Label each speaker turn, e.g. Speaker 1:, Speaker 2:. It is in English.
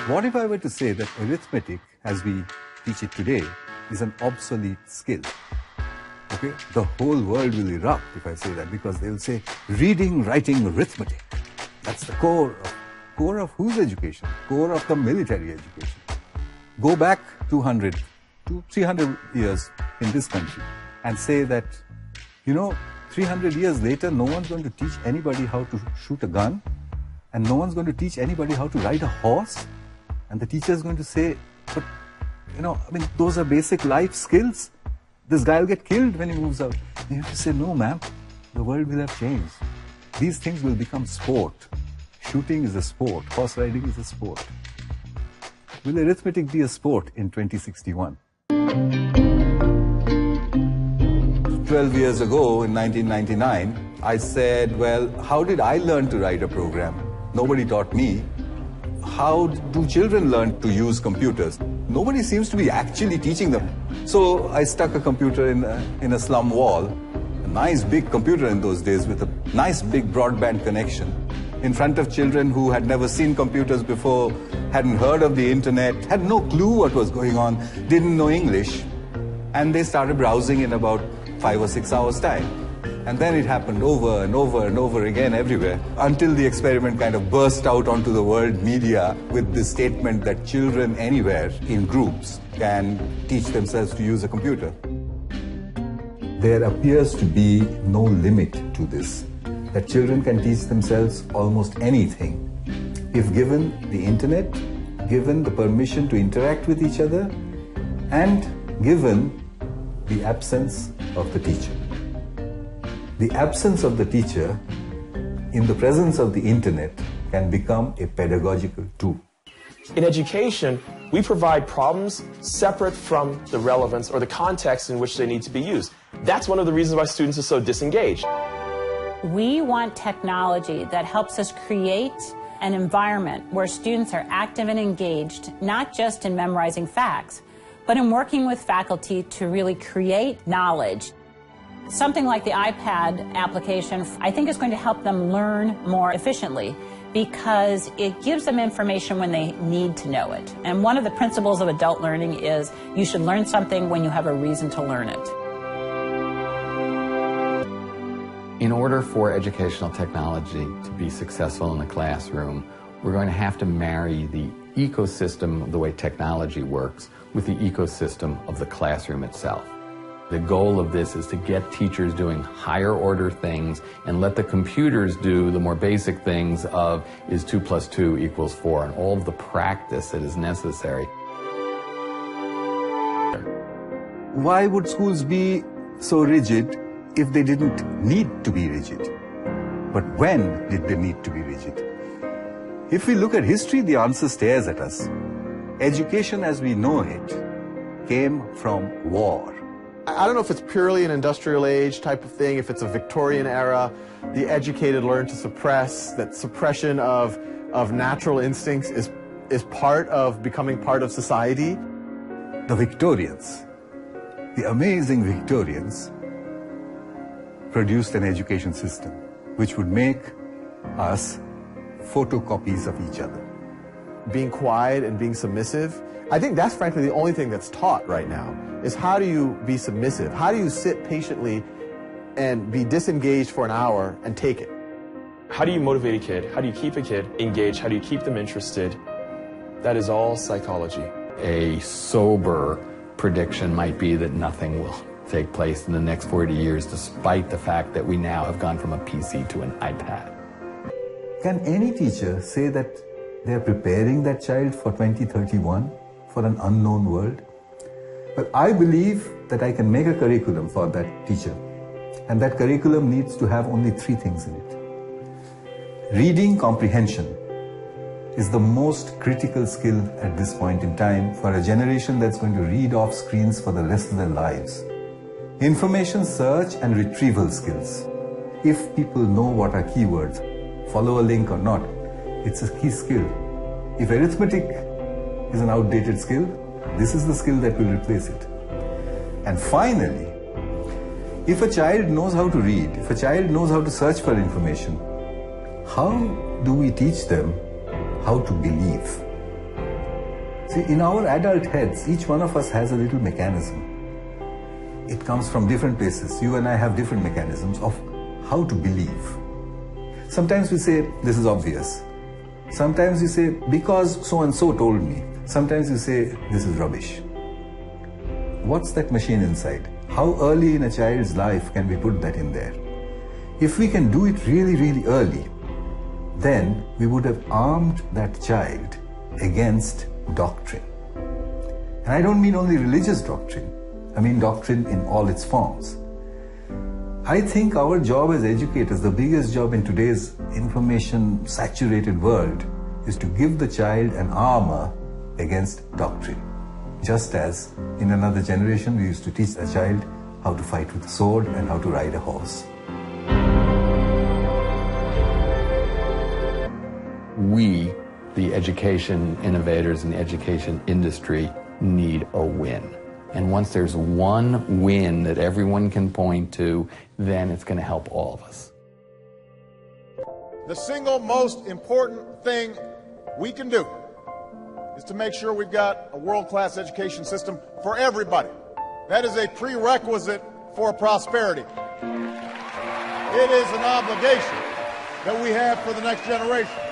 Speaker 1: What if I were to say that arithmetic, as we teach it today, is an obsolete skill? Okay? The whole world will erupt if I say that, because they'll say, reading, writing, arithmetic. That's the core of whose education? Core of the military education. Go back 200 to 300 years in this country and say that, 300 years later, no one's going to teach anybody how to shoot a gun, and no one's going to teach anybody how to ride a horse, and the teacher's going to say, but, those are basic life skills. This guy will get killed when he moves out. You have to say, no, ma'am, the world will have changed. These things will become sport. Shooting is a sport. Horse riding is a sport. Will arithmetic be a sport in 2061? 12 years ago, in 1999, I said, well, how did I learn to write a program? Nobody taught me. How do children learn to use computers? Nobody seems to be actually teaching them. So I stuck a computer in a slum wall, a nice big computer in those days with a nice big broadband connection, in front of children who had never seen computers before, hadn't heard of the internet, had no clue what was going on, didn't know English. And they started browsing in about 5 or 6 hours' time. And then it happened over and over and over again everywhere, until the experiment kind of burst out onto the world media with the statement that children anywhere in groups can teach themselves to use a computer. There appears to be no limit to this, that children can teach themselves almost anything if given the internet, given the permission to interact with each other, and given the absence of the teacher. The absence of the teacher in the presence of the internet can become a pedagogical tool.
Speaker 2: In education, we provide problems separate from the relevance or the context in which they need to be used. That's one of the reasons why students are so disengaged.
Speaker 3: We want technology that helps us create an environment where students are active and engaged, not just in memorizing facts, but in working with faculty to really create knowledge. Something like the iPad application, I think, is going to help them learn more efficiently because it gives them information when they need to know it. And one of the principles of adult learning is you should learn something when you have a reason to learn it.
Speaker 4: In order for educational technology to be successful in the classroom, we're going to have to marry the ecosystem of the way technology works with the ecosystem of the classroom itself. The goal of this is to get teachers doing higher order things and let the computers do the more basic things of is 2 + 2 = 4 and all of the practice that is necessary.
Speaker 1: Why would schools be so rigid if they didn't need to be rigid? But when did they need to be rigid? If we look at history, the answer stares at us. Education as we know it came from war.
Speaker 5: I don't know if it's purely an industrial age type of thing, if it's a Victorian era, the educated learn to suppress, that suppression of natural instincts is part of becoming part of society.
Speaker 1: The Victorians, the amazing Victorians, produced an education system which would make us photocopies of each other.
Speaker 5: Being quiet and being submissive, I think that's frankly the only thing that's taught right now, is how do you be submissive? How do you sit patiently and be disengaged for an hour and take it?
Speaker 2: How do you motivate a kid? How do you keep a kid engaged? How do you keep them interested? That is all psychology.
Speaker 4: A sober prediction might be that nothing will take place in the next 40 years, despite the fact that we now have gone from a PC to an iPad.
Speaker 1: Can any teacher say that they're preparing that child for 2031, for an unknown world? But I believe that I can make a curriculum for that teacher, and that curriculum needs to have only 3 things in it. Reading comprehension is the most critical skill at this point in time for a generation that's going to read off screens for the rest of their lives. Information search and retrieval skills. If people know what are keywords, follow a link or not, it's a key skill. If arithmetic is an outdated skill, this is the skill that will replace it. And finally, if a child knows how to read, if a child knows how to search for information, how do we teach them how to believe? See, in our adult heads, each one of us has a little mechanism. It comes from different places. You and I have different mechanisms of how to believe. Sometimes we say, this is obvious. Sometimes we say, because so-and-so told me. Sometimes we say, this is rubbish. What's that machine inside? How early in a child's life can we put that in there? If we can do it really, really early, then we would have armed that child against doctrine. And I don't mean only religious doctrine. I mean doctrine in all its forms. I think our job as educators, the biggest job in today's information-saturated world, is to give the child an armor against doctrine. Just as in another generation we used to teach a child how to fight with a sword and how to ride a horse.
Speaker 4: We, the education innovators in the education industry, need a win. And once there's one win that everyone can point to, then it's going to help all of us.
Speaker 6: The single most important thing we can do is to make sure we've got a world-class education system for everybody. That is a prerequisite for prosperity. It is an obligation that we have for the next generation.